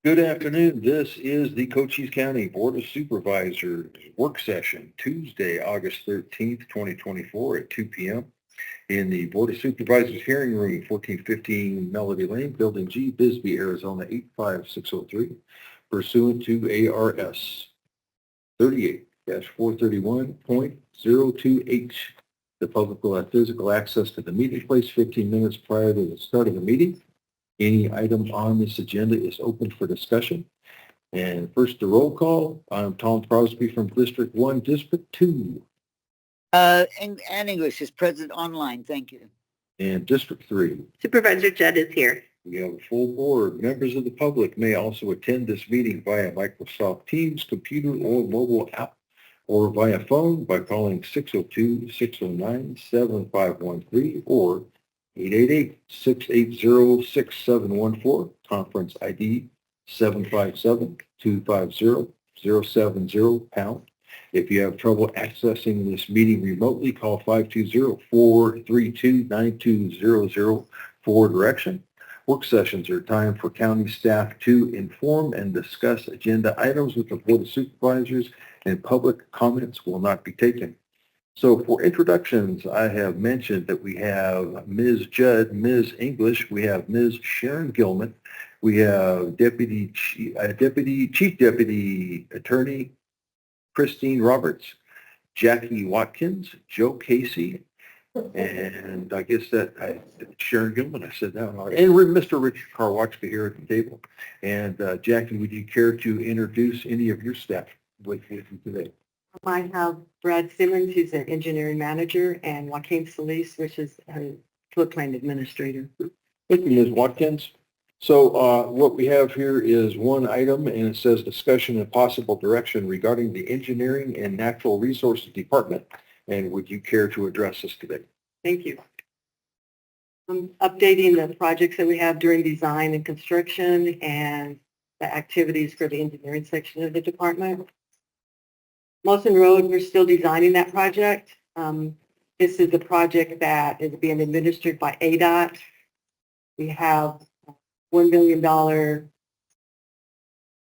Good afternoon. This is the Cochise County Board of Supervisors work session, Tuesday, August 13th, 2024 at 2 p.m. in the Board of Supervisors hearing room, 1415 Melody Lane, Building G, Bisbee, Arizona, 85603, pursuant to ARS 38-431.02H. The public will have physical access to the meeting place 15 minutes prior to the start of the meeting. Any item on this agenda is open for discussion. And first, the roll call. I'm Tom Crosby from District 1, District 2. And English is present online. Thank you. And District 3. Supervisor Judd is here. We have a full board. Members of the public may also attend this meeting via Microsoft Teams, computer, or mobile app, or via phone by calling 602-609-7513 or 888-680-6714, conference ID 757-250-070 #. If you have trouble accessing this meeting remotely, call 520-432-9200 for direction. Work sessions are time for county staff to inform and discuss agenda items with the Board of Supervisors, and public comments will not be taken. So for introductions, I have mentioned that we have Ms. Judd, Ms. English, we have Ms. Sharon Gilman, we have Chief Deputy Attorney Christine Roberts, Jackie Watkins, Joe Casey, and I guess Sharon Gilman, I said that already, and Mr. Richard Karwachka here at the table. And Jackie, would you care to introduce any of your staff with you today? I have Brad Simmons, who's an engineering manager, and Joaquin Solis, which is a floodplain administrator. Thank you, Ms. Watkins. So what we have here is one item, and it says discussion and possible direction regarding the Engineering and Natural Resources Department. And would you care to address this today? Thank you. I'm updating the projects that we have during design and construction and the activities for the engineering section of the department. Moulton Road, we're still designing that project. This is a project that is being administered by ADOT. We have a $1 million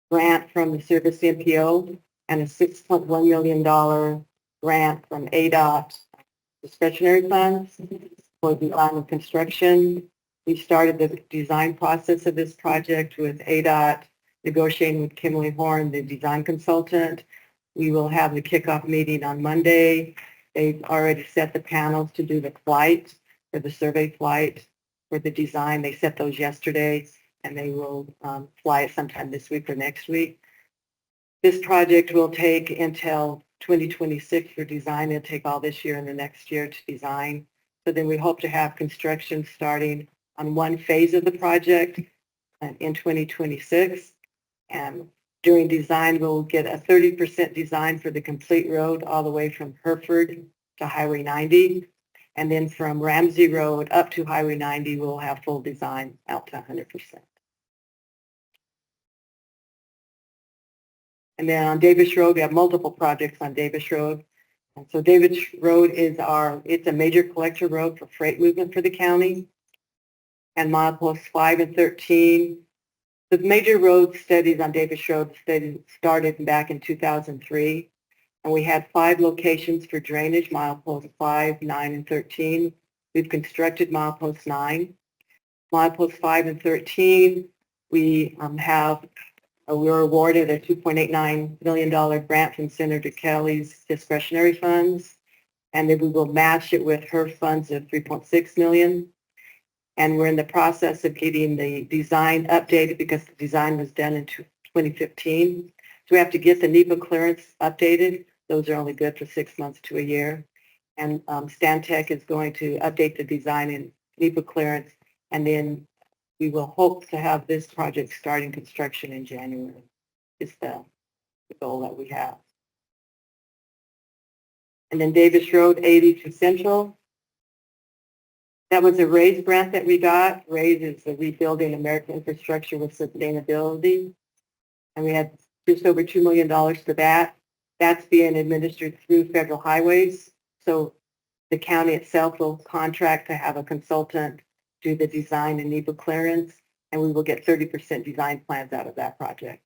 grant from the Service MPO and a $6.1 million grant from ADOT discretionary funds for design and construction. We started the design process of this project with ADOT, negotiating with Kimley Horn, the design consultant. We will have the kickoff meeting on Monday. They've already set the panels to do the flight, for the survey flight, for the design. They set those yesterday, and they will fly it sometime this week or next week. This project will take until 2026 for design. It'll take all this year and the next year to design. So then we hope to have construction starting on one phase of the project in 2026. And during design, we'll get a 30% design for the complete road all the way from Hereford to Highway 90. And then from Ramsey Road up to Highway 90, we'll have full design out to 100%. And then on Davis Road, we have multiple projects on Davis Road. And so Davis Road is it's a major collector road for freight movement for the county. And mileposts 5 and 13. The major road studies on Davis Road started back in 2003, and we had 5 locations for drainage, mileposts 5, 9, and 13. We've constructed milepost 9. Mileposts 5 and 13, we were awarded a $2.89 million grant from Senator Kelly's discretionary funds, and then we will match it with her funds of $3.6 million. And we're in the process of getting the design updated because the design was done in 2015. So we have to get the NEPA clearance updated. Those are only good for 6 months to a year. And Stantec is going to update the design in NEPA clearance. And then we will hope to have this project starting construction in January. Is the goal that we have. And then Davis Road 82 Central. That was a RAISE grant that we got. RAISE is the Rebuilding American Infrastructure with Sustainability. And we had just over $2 million for that. That's being administered through Federal Highways. So the county itself will contract to have a consultant do the design and NEPA clearance. and we will get 30% design plans out of that project.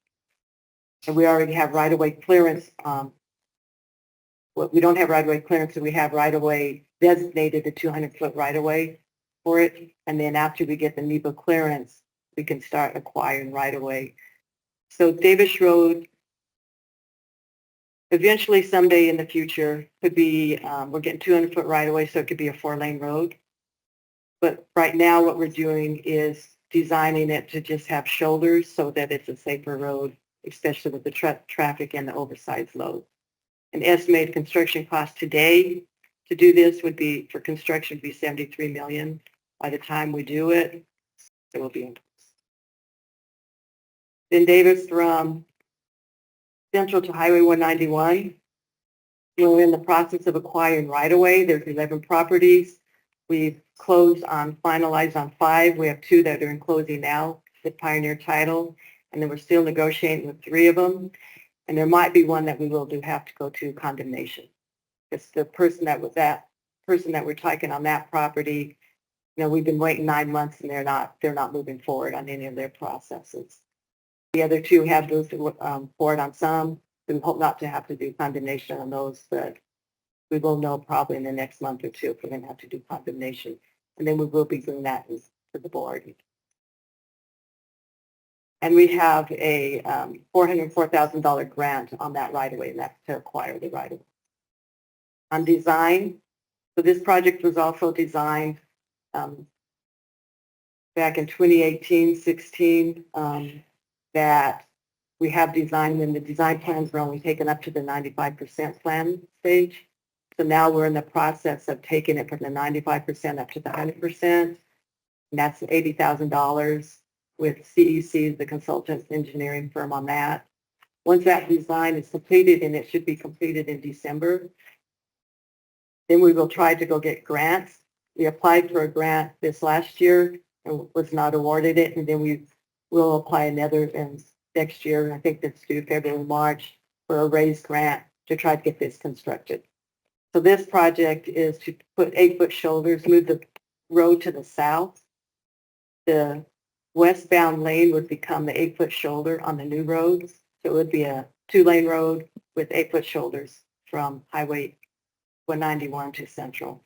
And we already have right-of-way clearance. We don't have right-of-way clearance, so we have right-of-way designated a 200-foot right-of-way for it. And then after we get the NEPA clearance, we can start acquiring right-of-way. So Davis Road, eventually someday in the future, could be, we're getting 200-foot right-of-way, so it could be a 4-lane road. But right now what we're doing is designing it to just have shoulders so that it's a safer road, especially with the traffic and the oversized load. An estimated construction cost today to do this would be, for construction, would be $73 million. By the time we do it, it will be in place. Then Davis from Central to Highway 191. We're in the process of acquiring right-of-way. There's 11 properties. We've finalized on 5. We have 2 that are in closing now with Pioneer Title, and then we're still negotiating with 3 of them. And there might be one that we will have to go to condemnation. It's the person that we're taking on that property. We've been waiting 9 months, and they're not moving forward on any of their processes. The other 2 have moved forward on some. We hope not to have to do condemnation on those, but we will know probably in the next month or 2 if we're going to have to do condemnation. And then we will be doing that to the board. And we have a $404,000 grant on that right-of-way, and that's to acquire the right-of-way. On design, so this project was also designed back in 2018-16, that we have designed, and the design plans were only taken up to the 95% plan stage. So now we're in the process of taking it from the 95% up to the 100%, and that's $80,000 with CEC, the consultant engineering firm on that. Once that design is completed, and it should be completed in December, then we will try to go get grants. We applied for a grant this last year and was not awarded it, and then we will apply another next year. I think that's due February, March, for a raised grant to try to get this constructed. So this project is to put 8-foot shoulders, move the road to the south. The westbound lane would become the 8-foot shoulder on the new road. So it would be a 2-lane road with 8-foot shoulders from Highway 191 to Central.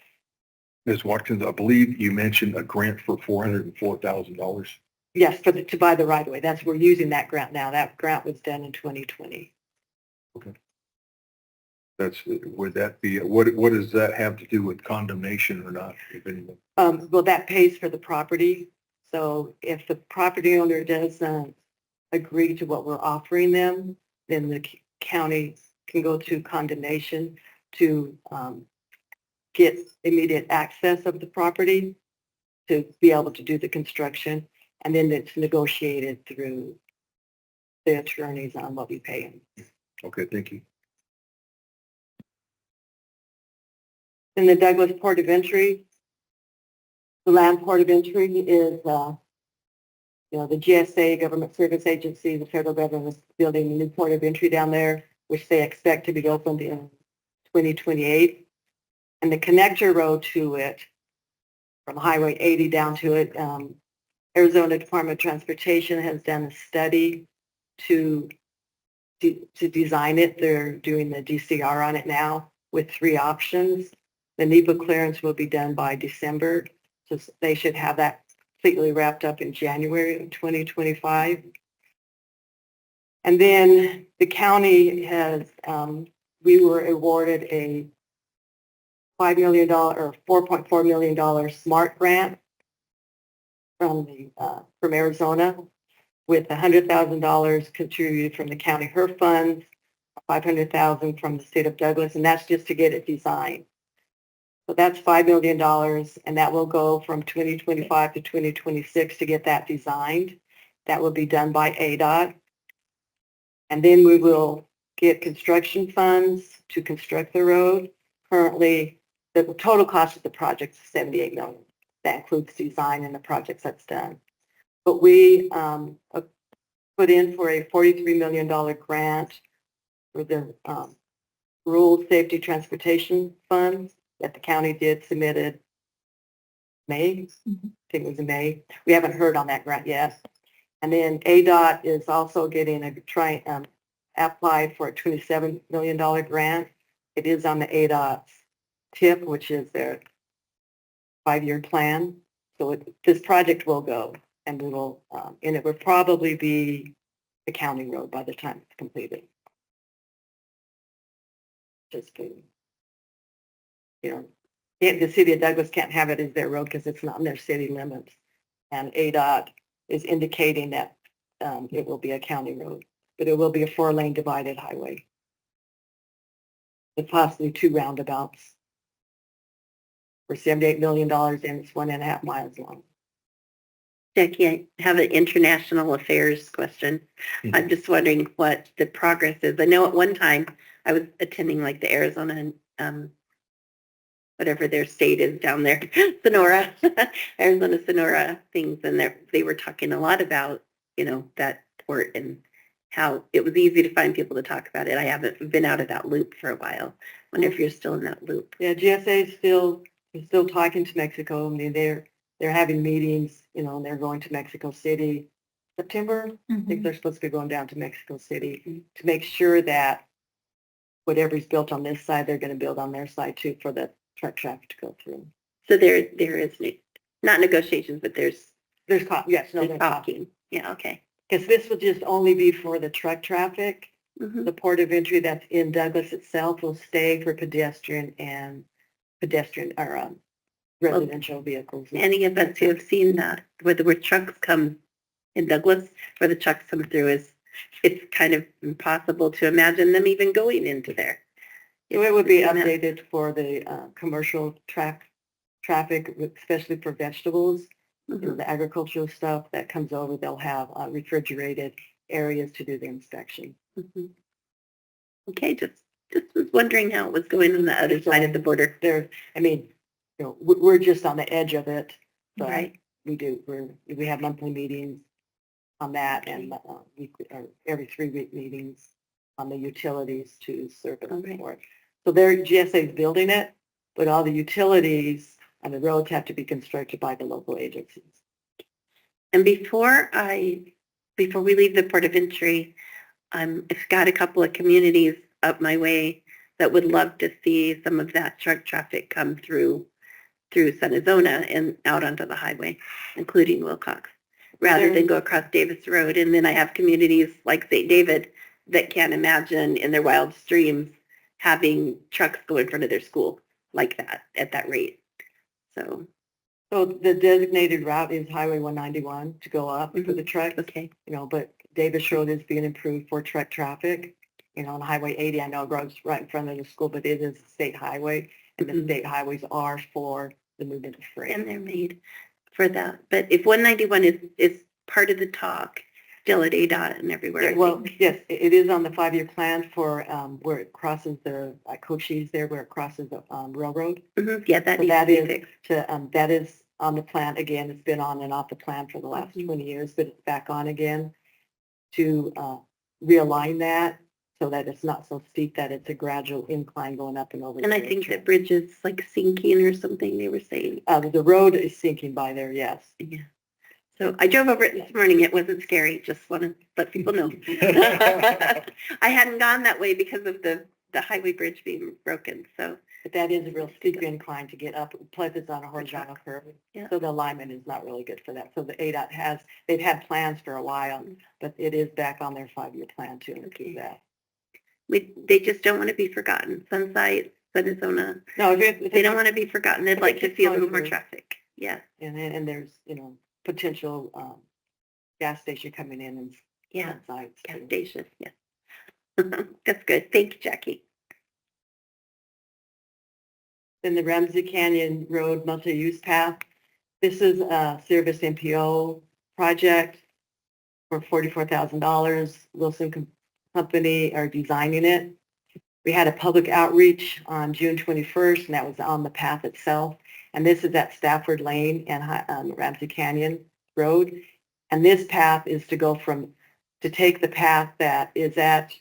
Ms. Watkins, I believe you mentioned a grant for $404,000. Yes, to buy the right-of-way. We're using that grant now. That grant was done in 2020. Okay. Would that be, what does that have to do with condemnation or not, if anything? Well, that pays for the property. So if the property owner doesn't agree to what we're offering them, then the county can go to condemnation to get immediate access of the property to be able to do the construction. And then it's negotiated through the attorneys on what we pay them. Okay, thank you. In the Douglas Port of Entry, the land port of entry is, the GSA, Government Service Agency, the federal government is building a new port of entry down there, which they expect to be opened in 2028. And the connector road to it, from Highway 80 down to it, Arizona Department of Transportation has done a study to design it. They're doing the DCR on it now with 3 options. The NEPA clearance will be done by December, so they should have that completely wrapped up in January of 2025. And then the county has, we were awarded a $5 million or $4.4 million SMART grant from Arizona, with $100,000 contributed from the county HERF funds, $500,000 from the state of Douglas, and that's just to get it designed. So that's $5 million, and that will go from 2025 to 2026 to get that designed. That will be done by ADOT. And then we will get construction funds to construct the road. Currently, the total cost of the project is $78 million. That includes design and the projects that's done. But we put in for a $43 million grant for the Rural Safety Transportation Fund that the county submitted May. I think it was in May. We haven't heard on that grant yet. And then ADOT is also getting applied for a $27 million grant. It is on the ADOT's TIP, which is their 5-year plan. So this project will go, and and it will probably be a county road by the time it's completed. Just kidding. The city of Douglas can't have it as their road because it's not in their city limits. And ADOT is indicating that it will be a county road, but it will be a 4-lane divided highway with possibly 2 roundabouts for $78 million, and it's 1.5 miles long. Jackie, I have an international affairs question. I'm just wondering what the progress is. I know at one time I was attending like the Arizona, whatever their state is down there, Sonora, Arizona, Sonora things, and they were talking a lot about, that port and how it was easy to find people to talk about it. I haven't been out of that loop for a while. I wonder if you're still in that loop. Yeah, GSA is still talking to Mexico. I mean, they're having meetings, and they're going to Mexico City. September, I think they're supposed to be going down to Mexico City to make sure that whatever's built on this side, they're going to build on their side too for the truck traffic to go through. So there is not negotiations, but there's talking. Yeah, okay. Because this will just only be for the truck traffic. Mm-hmm. The port of entry that's in Douglas itself will stay for pedestrian or residential vehicles. Any of us who have seen that, where trucks come in Douglas, where the trucks come through, it's kind of impossible to imagine them even going into there. So it would be updated for the commercial traffic, especially for vegetables. Mm-hmm. The agricultural stuff that comes over, they'll have refrigerated areas to do the inspection. Mm-hmm. Okay, just was wondering how it was going on the other side of the border. We're just on the edge of it. But right. We have monthly meetings on that, and every 3-week meetings on the utilities to serve it for it. So GSA is building it, but all the utilities and the roads have to be constructed by the local agencies. And before we leave the port of entry, I've got a couple of communities up my way that would love to see some of that truck traffic come through Sunazona and out onto the highway, including Wilcox, rather than go across Davis Road. And then I have communities like St. David that can't imagine in their wildest dreams having trucks go in front of their school like that at that rate. So the designated route is Highway 191 to go up for the trucks. Okay. But Davis Road is being improved for truck traffic. On Highway 80, I know it goes right in front of the school, but it is a state highway, and the state highways are for the movement of freight. And they're made for that. But if 191 is part of the talk, still at ADOT and everywhere. Yes, it is on the 5-year plan for where it crosses the Cochise there, where it crosses the railroad. Mm-hmm. Yeah, that So needs to be fixed. that is on the plan again. It's been on and off the plan for the last 20 years, but it's back on again to realign that so that it's not so steep that it's a gradual incline going up and over. And I think that bridge is like sinking or something, they were saying. The road is sinking by there, yes. Yeah. So I drove over it this morning. It wasn't scary. Just want to let people know. I hadn't gone that way because of the highway bridge being broken. So, but that is a real steep incline to get up. Plus, it's on a horizontal curve. Yeah. So the alignment is not really good for that. So the ADOT they've had plans for a while, but it is back on their 5-year plan to improve that. They just don't want to be forgotten. Sunsite, Sunazona. No, they don't want to be forgotten. They'd like to see a little more traffic. Yeah. And there's potential gas station coming in and sites. Gas station. Yeah. That's good. Thank you, Jackie. Then the Ramsey Canyon Road multi-use path. This is a Service MPO project for $44,000. Wilson Company are designing it. We had a public outreach on June 21st, and that was on the path itself. And this is at Stafford Lane and Ramsey Canyon Road. And this path is to take the path that is at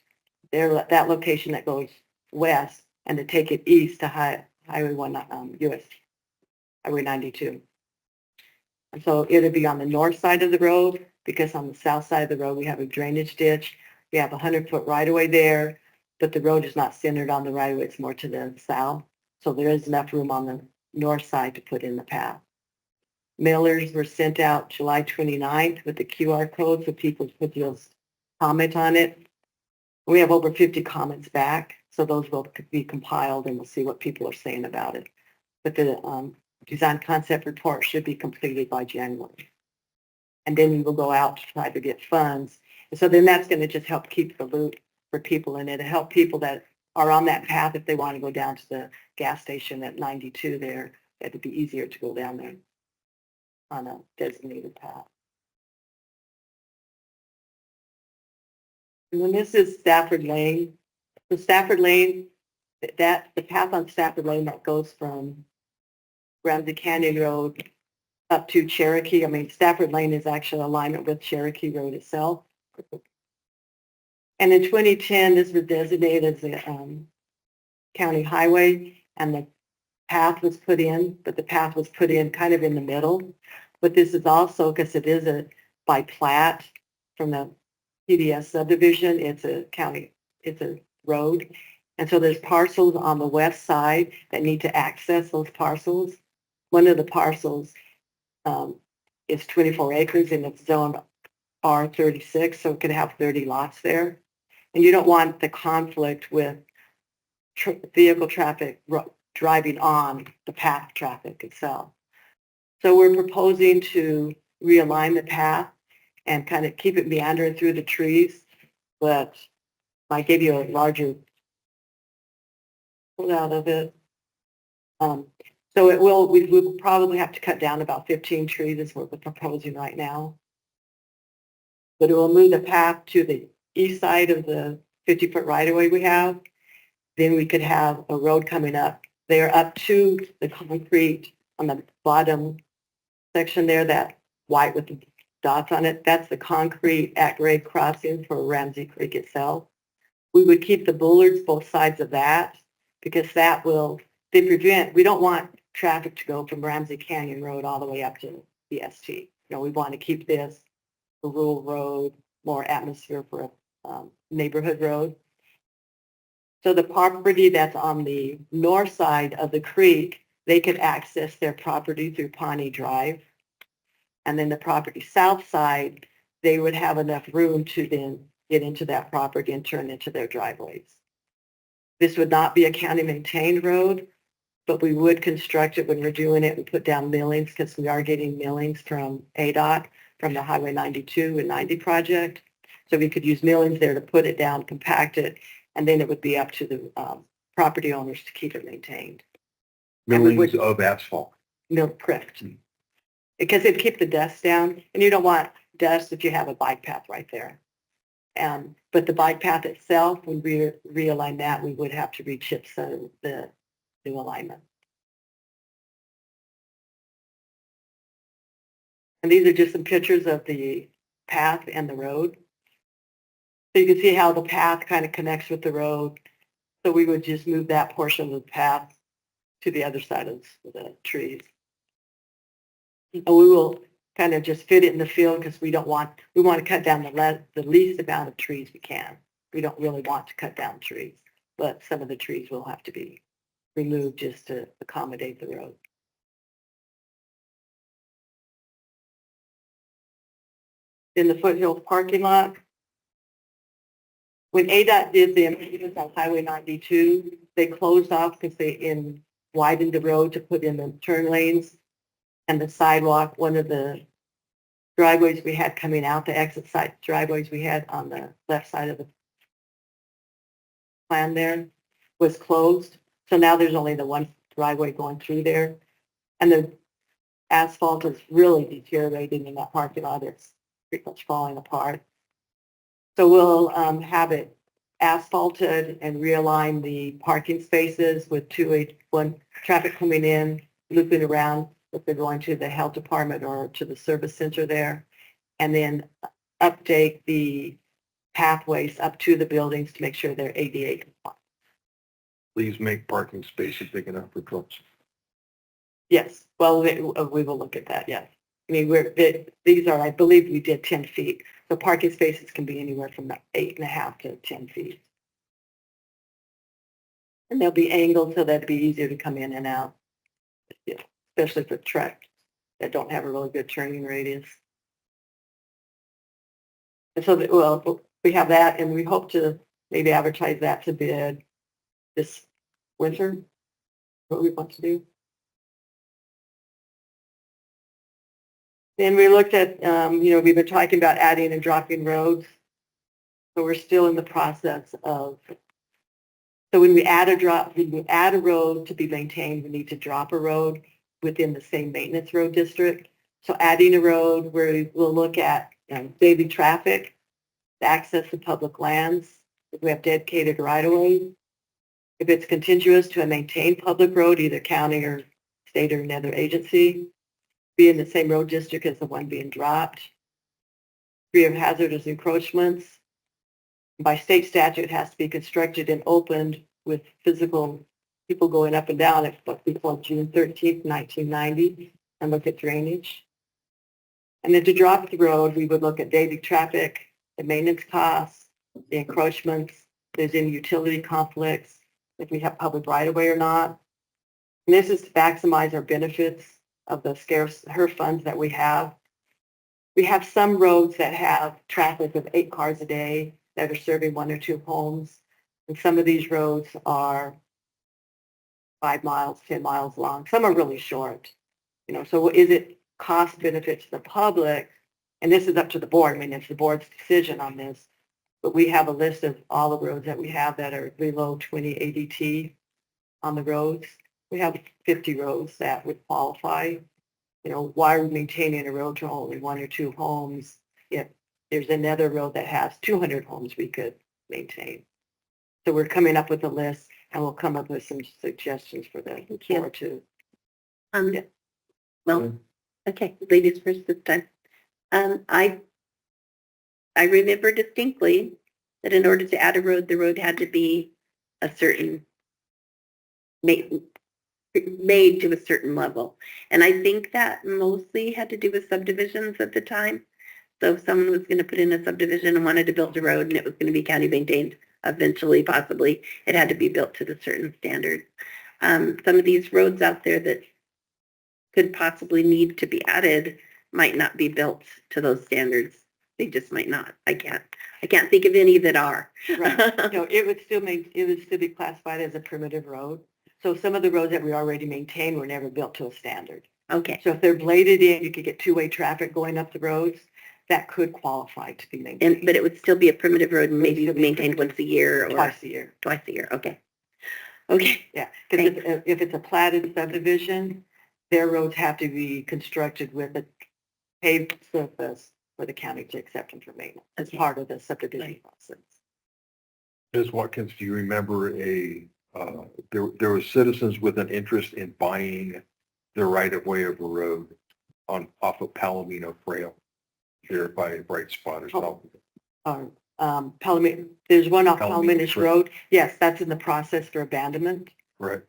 that location that goes west and to take it east to Highway 92. And so it'll be on the north side of the road, because on the south side of the road, we have a drainage ditch. We have a 100-foot right-of-way there, but the road is not centered on the right-of-way. It's more to the south. So there is enough room on the north side to put in the path. Mailers were sent out July 29th with the QR code so people could just comment on it. We have over 50 comments back, so those will be compiled and we'll see what people are saying about it. But the design concept report should be completed by January. And then we will go out to try to get funds. And so then that's going to just help keep the loop for people in it, and help people that are on that path if they want to go down to the gas station at 92 there. It'd be easier to go down there on a designated path. And then this is Stafford Lane. The Stafford Lane, the path on Stafford Lane that goes from Ramsey Canyon Road up to Cherokee. I mean, Stafford Lane is actually alignment with Cherokee Road itself. And in 2010, this was designated as a county highway, and the path was put in, but the path was put in kind of in the middle. But this is also, because it is a by plat from the PDS subdivision, it's a county, it's a road. And so there's parcels on the west side that need to access those parcels. One of the parcels is 24 acres and it's zoned R36, so it could have 30 lots there. And you don't want the conflict with vehicle traffic driving on the path traffic itself. So we're proposing to realign the path and kind of keep it meandering through the trees, but I give you a larger pull out of it. So it will, we will probably have to cut down about 15 trees is what we're proposing right now. But it will move the path to the east side of the 50-foot right-of-way we have. Then we could have a road coming up there up to the concrete on the bottom section there, that white with the dots on it. That's the concrete at-grade crossing for Ramsey Creek itself. We would keep the bullards both sides of that because that will, we don't want traffic to go from Ramsey Canyon Road all the way up to the ST. You know, we want to keep this a rural road, more atmosphere for a neighborhood road. So the property that's on the north side of the creek, they could access their property through Pawnee Drive. And then the property south side, they would have enough room to then get into that property and turn into their driveways. This would not be a county maintained road, but we would construct it when we're doing it and put down millings because we are getting millings from ADOT from the Highway 92 and 90 project. So we could use millings there to put it down, compact it, and then it would be up to the property owners to keep it maintained. Millings of asphalt. Correct. Because it'd keep the dust down, and you don't want dust if you have a bike path right there. But the bike path itself, when we realign that, we would have to re-chip the new alignment. And these are just some pictures of the path and the road. So you can see how the path kind of connects with the road. So we would just move that portion of the path to the other side of the trees. And we will kind of just fit it in the field because we want to cut down the least amount of trees we can. We don't really want to cut down trees, but some of the trees will have to be removed just to accommodate the road. In the Foothills parking lot, when ADOT did the improvements on Highway 92, they closed off because they widened the road to put in the turn lanes and the sidewalk. One of the driveways we had coming out, the exit side driveways we had on the left side of the plan there was closed. So now there's only the one driveway going through there. And the asphalt is really deteriorating in that parking lot. It's pretty much falling apart. So we'll have it asphalted and realign the parking spaces with one traffic coming in, looping around if they're going to the health department or to the service center there, and then update the pathways up to the buildings to make sure they're ADA compliant. Please make parking spaces big enough for trucks. Yes, well, we will look at that, yes. I mean, these are, I believe we did 10 feet. So parking spaces can be anywhere from 8.5 to 10 feet. And they'll be angled so that'd be easier to come in and out, yeah, especially for trucks that don't have a really good turning radius. And so, well, we have that, and we hope to maybe advertise that to bid this winter, what we want to do. Then we looked at, we've been talking about adding and dropping roads. So we're still in the process of, so when we add a road to be maintained, we need to drop a road within the same maintenance road district. So adding a road where we'll look at daily traffic, the access to public lands, if we have dedicated right-of-way, if it's contiguous to a maintained public road, either county or state or another agency, be in the same road district as the one being dropped, free of hazardous encroachments. By state statute, it has to be constructed and opened with physical people going up and down before June 13th, 1990, and look at drainage. And then to drop the road, we would look at daily traffic, the maintenance costs, the encroachments, there's any utility conflicts, if we have public right-of-way or not. And this is to maximize our benefits of the scarce HERF funds that we have. We have some roads that have traffic of 8 cars a day that are serving 1 or 2 homes. And some of these roads are 5 miles, 10 miles long. Some are really short. So is it cost benefit to the public? And this is up to the board. I mean, it's the board's decision on this. But we have a list of all the roads that we have that are below 20 ADT on the roads. We have 50 roads that would qualify. Why are we maintaining a road to only 1 or 2 homes if there's another road that has 200 homes we could maintain? So we're coming up with a list, and we'll come up with some suggestions for the board too. Yeah. Well, okay, ladies first this time. I remember distinctly that in order to add a road, the road had to be a certain made to a certain level. And I think that mostly had to do with subdivisions at the time. So if someone was going to put in a subdivision and wanted to build a road and it was going to be county maintained, eventually, possibly, it had to be built to the certain standards. Some of these roads out there that could possibly need to be added might not be built to those standards. They just might not. I can't think of any that are. Right. It would still be classified as a primitive road. So some of the roads that we already maintain were never built to a standard. Okay. So if they're bladed in, you could get 2-way traffic going up the roads. That could qualify to be maintained. But it would still be a primitive road and maybe maintained once a year or Twice a year. Twice a year. Okay. Okay. Yeah, because if it's a platted subdivision, their roads have to be constructed with a paved surface for the county to accept them for maintenance as part of the subdivision process. Ms. Watkins, do you remember there were citizens with an interest in buying the right-of-way of a road off of Palomino Trail there by Bright Spot or something? Palomino, there's one off Palomino Palomino Road. Yes, that's in the process for abandonment. Right.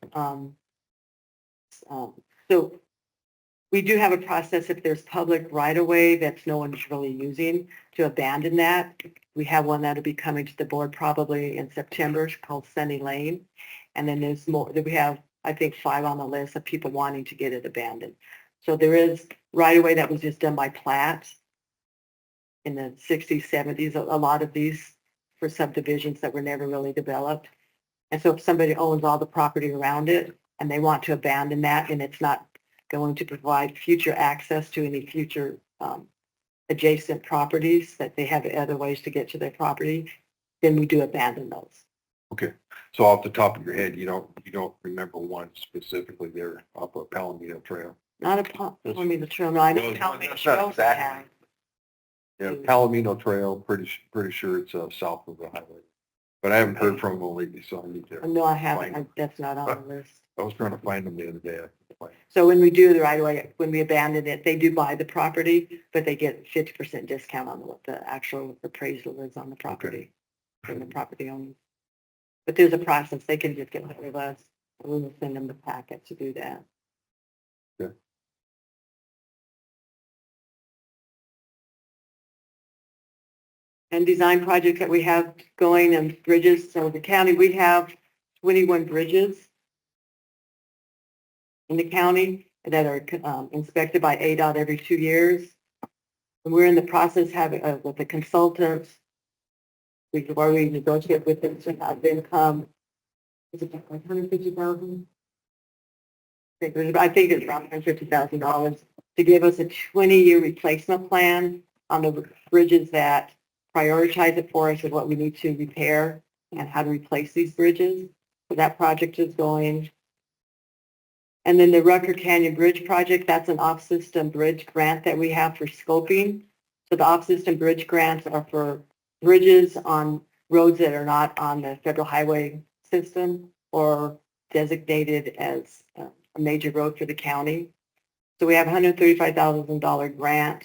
So we do have a process if there's public right-of-way that's no one's really using to abandon that. We have one that'll be coming to the board probably in September called Sunny Lane. And then there's more, we have, I think, 5 on the list of people wanting to get it abandoned. So there is right-of-way that was just done by plat in the 60s, 70s, a lot of these for subdivisions that were never really developed. And so if somebody owns all the property around it and they want to abandon that and it's not going to provide future access to any future adjacent properties, that they have other ways to get to their property, then we do abandon those. Okay. So off the top of your head, you don't remember one specifically there off of Palomino Trail? Not a Palomino Trail, no, I know Palomino Trail. Yeah, Palomino Trail, pretty sure it's south of the highway. But I haven't heard from them lately, so I need to. No, I haven't. That's not on the list. I was trying to find them the other day. So when we do the right away, when we abandon it, they do buy the property, but they get 50% discount on what the actual appraisal is on the property from the property owner. But there's a process. They can just get hold of us. And we will send them the packet to do that. Okay. and design projects that we have going and bridges. So the county, we have 21 bridges in the county that are inspected by ADOT every 2 years. And we're in the process having, with the consultants, we've already negotiated with them to have them come, is it like 150,000? I think it's around $150,000 to give us a 20-year replacement plan on the bridges that prioritize it for us and what we need to repair and how to replace these bridges. So that project is going. And then the Rucker Canyon Bridge project, that's an off-system bridge grant that we have for scoping. So the off-system bridge grants are for bridges on roads that are not on the federal highway system or designated as a major road for the county. So we have a $135,000 grant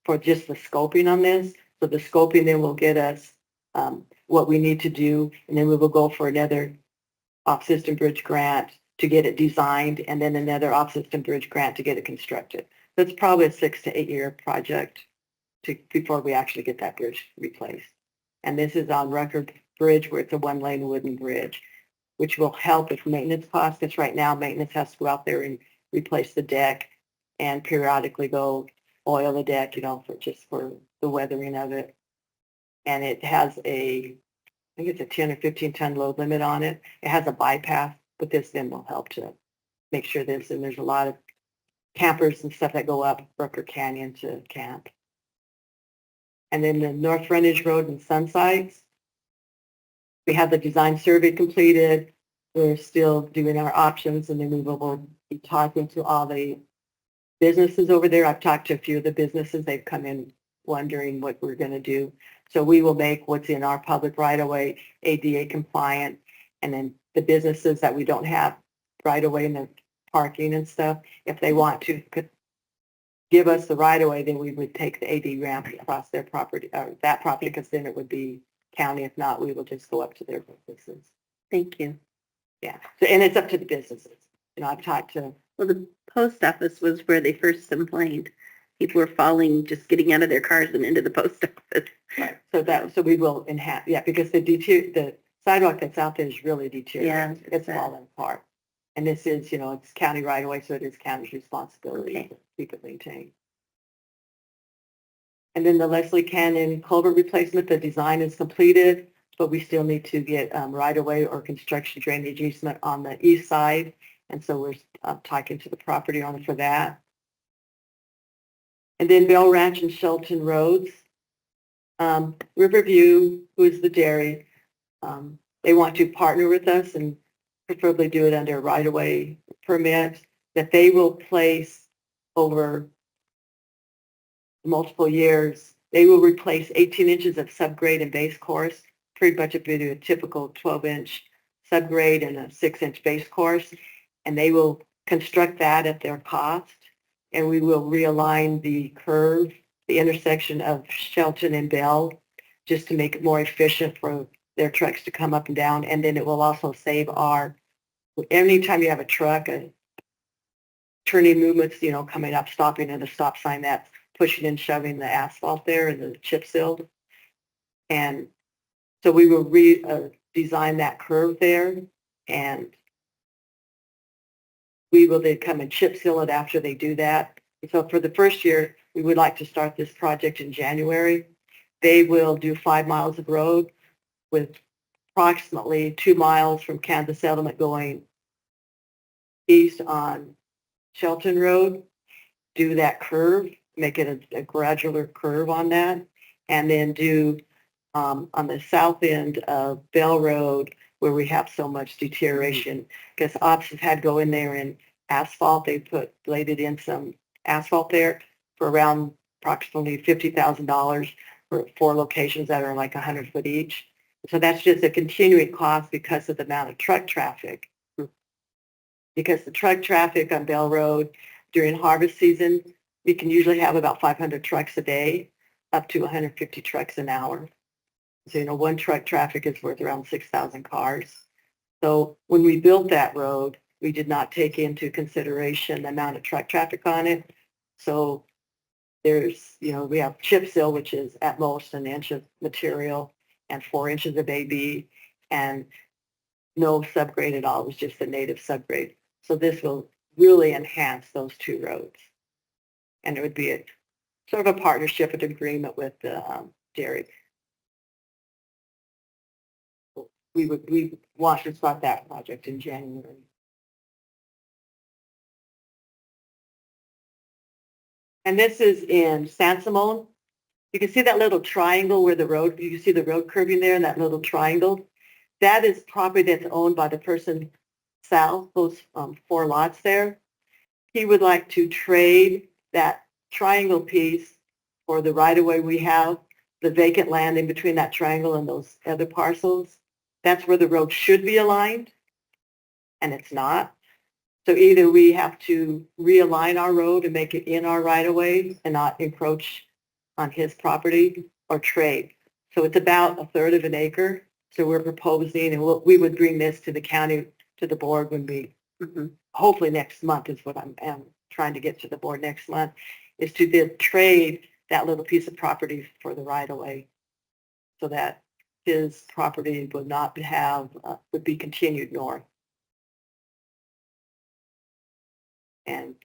for just the scoping on this. So the scoping then will get us what we need to do, and then we will go for another off-system bridge grant to get it designed, and then another off-system bridge grant to get it constructed. So it's probably a 6 to 8 year project before we actually get that bridge replaced. And this is on Rucker Bridge, where it's a 1-lane wooden bridge, which will help with maintenance costs, because right now maintenance has to go out there and replace the deck and periodically go oil the deck, for the weathering of it. And it has I think it's a 10 or 15 ton load limit on it. It has a bypass, but this then will help to make sure this, and there's a lot of campers and stuff that go up Rucker Canyon to camp. And then the North Frontage Road and Sunsites, we have the design survey completed. We're still doing our options, and then we will be talking to all the businesses over there. I've talked to a few of the businesses. They've come in wondering what we're going to do. So we will make what's in our public right-of-way ADA compliant, and then the businesses that we don't have right-of-way in the parking and stuff, if they want to could give us the right-of-way, then we would take the AD ramp across their property, or that property, because then it would be county. If not, we will just go up to their businesses. Thank you. Yeah, so, and it's up to the businesses. I've talked to. Well, the post office was where they first complained. People were falling, just getting out of their cars and into the post office. Right. So we will enhance, because the sidewalk that's out there is really deteriorating. Yeah, It's falling apart. And this is, it's county right away, so it is county's responsibility Okay. to keep it maintained. And then the Leslie Canyon culvert replacement, the design is completed, but we still need to get right away or construction drainage easement on the east side. And so we're talking to the property owner for that. And then Bell Ranch and Shelton Roads. Riverview, who is the dairy, they want to partner with us and preferably do it under a right-of-way permit that they will place over multiple years. They will replace 18 inches of subgrade and base course, pretty much a typical 12-inch subgrade and a 6-inch base course, and they will construct that at their cost. And we will realign the curve, the intersection of Shelton and Bell, just to make it more efficient for their trucks to come up and down. And then it will also save anytime you have a truck, turning movements, coming up, stopping at a stop sign, that's pushing and shoving the asphalt there and the chip seal. And so we will redesign that curve there, and we will then come and chip seal it after they do that. So for the first year, we would like to start this project in January. They will do 5 miles of road with approximately 2 miles from Kansas Settlement going east on Shelton Road, do that curve, make it a gradual curve on that, and then do on the south end of Bell Road, where we have so much deterioration, because ops have had to go in there and asphalt. They bladed in some asphalt there for around approximately $50,000 for 4 locations that are like 100 foot each. So that's just a continuing cost because of the amount of truck traffic. Because the truck traffic on Bell Road during harvest season, we can usually have about 500 trucks a day, up to 150 trucks an hour. So, one truck traffic is worth around 6,000 cars. So when we built that road, we did not take into consideration the amount of truck traffic on it. So there's, we have chip seal, which is at most an inch of material and 4 inches of AB, and no subgrade at all. It was just the native subgrade. So this will really enhance those two roads. And it would be a sort of a partnership and agreement with Derek. We want to start that project in January. And this is in San Simon. You can see that little triangle where you can see the road curving there and that little triangle. That is property that's owned by the person south, those 4 lots there. He would like to trade that triangle piece for the right-of-way we have, the vacant land in between that triangle and those other parcels. That's where the road should be aligned, and it's not. So either we have to realign our road and make it in our right-of-way and not encroach on his property, or trade. So it's about 1/3 of an acre. So we're proposing, and we would bring this to the county, to the board when we, hopefully next month is what I'm trying to get to the board next month, is to then trade that little piece of property for the right-of-way so that his property would not have, would be continued north. And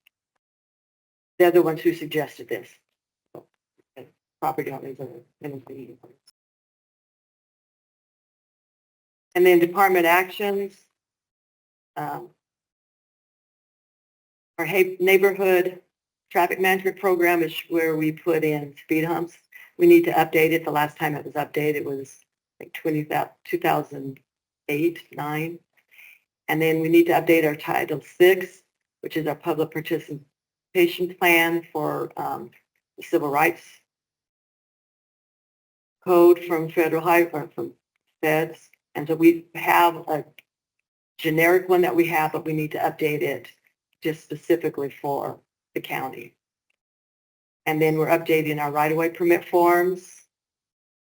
they're the ones who suggested this. Property owners are in agreement. And then department actions. Our neighborhood traffic management program is where we put in speed humps. We need to update it. The last time it was updated was like 2008-9. And then we need to update our Title VI, which is our public participation plan for the civil rights code from federal or from feds. And so we have a generic one that we have, but we need to update it just specifically for the county. And then we're updating our right-of-way permit forms.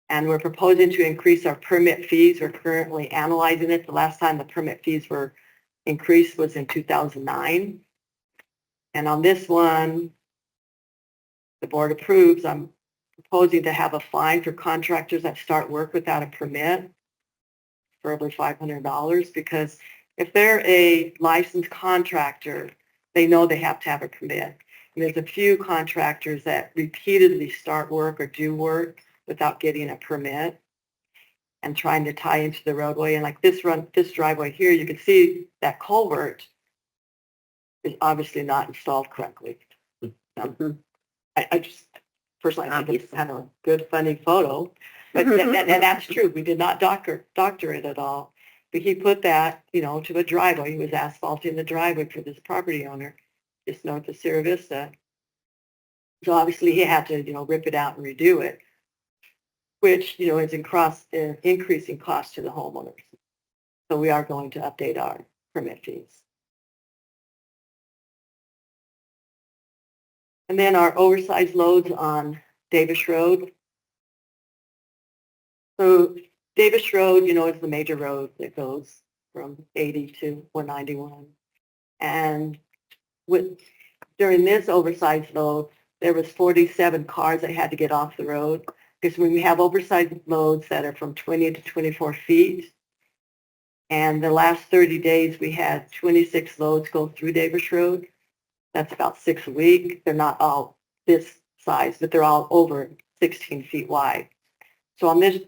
And we're proposing to increase our permit fees. We're currently analyzing it. The last time the permit fees were increased was in 2009. And on this one, the board approves. I'm proposing to have a fine for contractors that start work without a permit, preferably $500, because if they're a licensed contractor, they know they have to have a permit. And there's a few contractors that repeatedly start work or do work without getting a permit and trying to tie into the roadway. And like this driveway here, you can see that culvert is obviously not installed correctly. I just personally think it's kind of a good, funny photo, but and that's true. We did not doctor it at all. But he put that, to a driveway. He was asphalting the driveway for this property owner, just north of Sierra Vista. So obviously he had to, rip it out and redo it, which, is increasing cost to the homeowners. So we are going to update our permit fees. And then our oversized loads on Davis Road. So Davis Road, is the major road that goes from 80 to 191. And during this oversized load, there was 47 cars that had to get off the road. Because when we have oversized loads that are from 20 to 24 feet, and the last 30 days we had 26 loads go through Davis Road. That's about 6 a week. They're not all this size, but they're all over 16 feet wide. So on this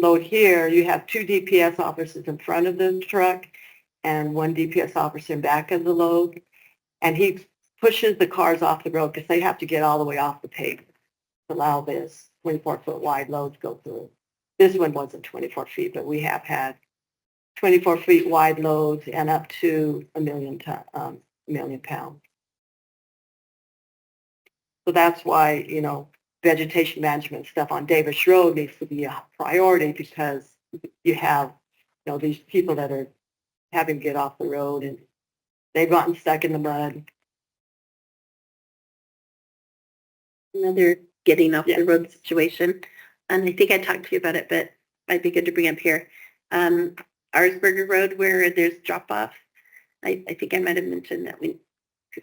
load here, you have 2 DPS officers in front of the truck and 1 DPS officer in back of the load. And he pushes the cars off the road because they have to get all the way off the pavement to allow this 24-foot wide load to go through. This one wasn't 24 feet, but we have had 24 feet wide loads and up to a million pounds. So that's why, vegetation management stuff on Davis Road needs to be a priority, because you have, these people that are having to get off the road and they've gotten stuck in the mud. Another getting off the road situation. And I think I talked to you about it, but might be good to bring up here. Arsberger Road, where there's drop off. I think I might have mentioned that we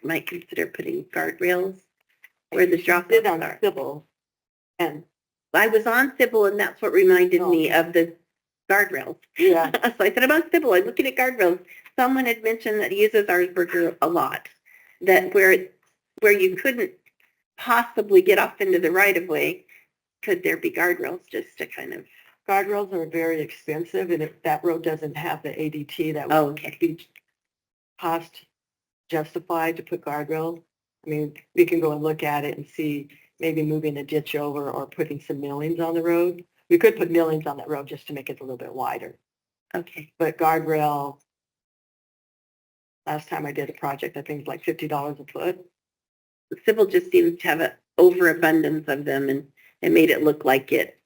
might consider putting guardrails where the drop Did offs on are. civil, and I was on Sybil, and that's what reminded me of the guardrails. yeah, So I said, I'm on Sybil, I'm looking at guardrails. Someone had mentioned that he uses Arsberger a lot, that where you couldn't possibly get off into the right of way, could there be guardrails just to kind of, guardrails are very expensive, and if that road doesn't have the ADT, that oh, would okay. be cost justified to put guardrails. I mean, we can go and look at it and see maybe moving a ditch over or putting some millings on the road. We could put millings on that road just to make it a little bit wider. Okay. But guardrail, last time I did a project, I think it's like $50 a foot. Sybil just seems to have an overabundance of them, and it made it look like it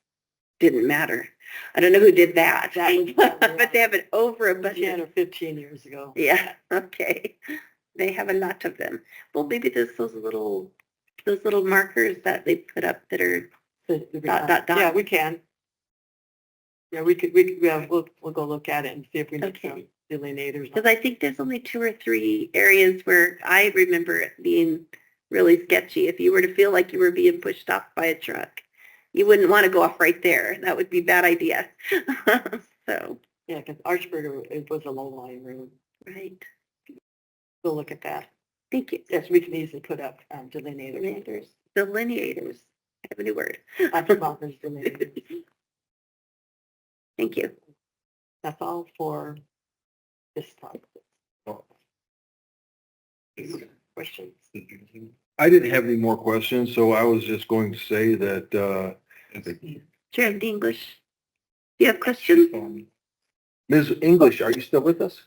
didn't matter. I don't know who did that, but they have an 10 overabundance. or 15 years ago. Yeah, okay. They have a lot of them. Well, maybe there's those little markers that they put up that are dot, dot, dot. Yeah, we can. Yeah, yeah, we'll go look at it and see if we need some Okay. delineators. Because I think there's only 2 or 3 areas where I remember it being really sketchy. If you were to feel like you were being pushed off by a truck, you wouldn't want to go off right there. That would be a bad idea. So, Yeah, because Archberger, it was a low-lying road. right. We'll look at that. Thank you. Yes, we can easily put up delineators. Delineators. Delineators. I have a new word. There's delineators. Thank you. That's all for this project. Questions? I didn't have any more questions, so I was just going to say that, Chair of the English. Do you have questions? Ms. English, are you still with us?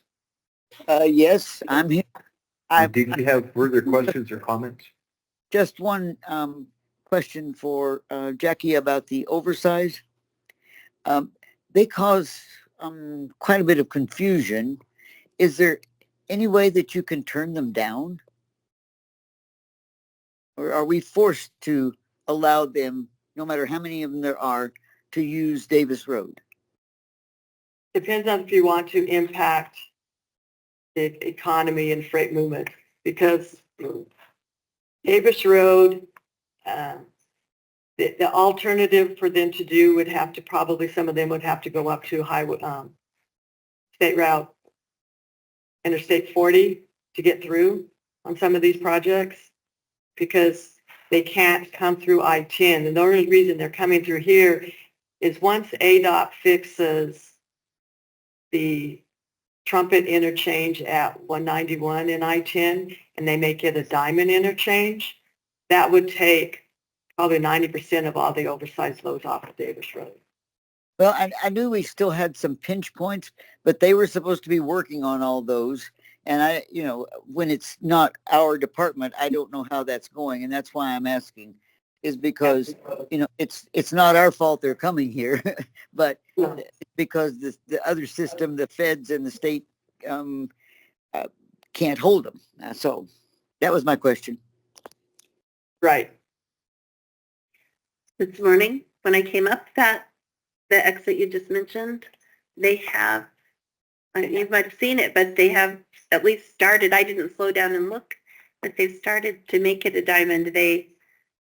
Yes, I'm here. I Did you have further questions or comments? just one question for Jackie about the oversize. They cause quite a bit of confusion. Is there any way that you can turn them down? Or are we forced to allow them, no matter how many of them there are, to use Davis Road? Depends on if you want to impact the economy and freight movement, because Davis Road, the alternative for them to do would have to probably, some of them would have to go up to highway, State Route, Interstate 40 to get through on some of these projects, because they can't come through I-10. And the only reason they're coming through here is once ADOT fixes the Trumpet interchange at 191 in I-10, and they make it a diamond interchange, that would take probably 90% of all the oversized loads off of Davis Road. Well, I knew we still had some pinch points, but they were supposed to be working on all those. And when it's not our department, I don't know how that's going. And that's why I'm asking, is because, it's not our fault they're coming here, but because the other system, the feds and the state can't hold them. So that was my question. Right. This morning, when I came up, the exit you just mentioned, they have, you might have seen it, but they have at least started, I didn't slow down and look, but they've started to make it a diamond. They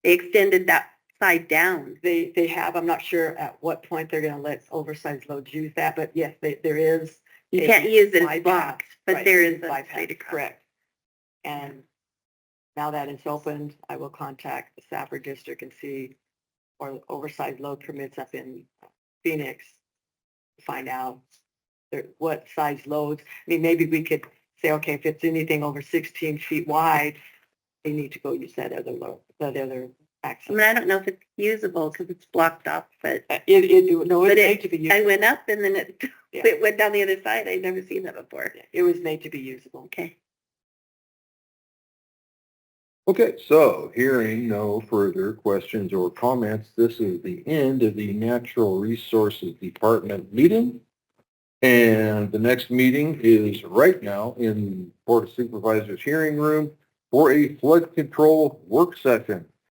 extended that side down. They have, I'm not sure at what point they're going to let oversized loads use that, but yes, there is. You can't use it as bypass, blocked, but right, there is a bypass, straight across. correct. And now that it's opened, I will contact the Safford District and see, or oversized load permits up in Phoenix, to find out what size loads. I mean, maybe we could say, okay, if it's anything over 16 feet wide, they need to go use that other load, that other I access. mean, I don't know if it's usable because it's blocked off, but It's But made to be usable. I went up and then it, Yeah. it went down the other side. I'd never seen that before. It was made to be usable. Okay. Okay, so hearing no further questions or comments, this is the end of the Natural Resources Department meeting. And the next meeting is right now in Board of Supervisors hearing room for a flood control work session.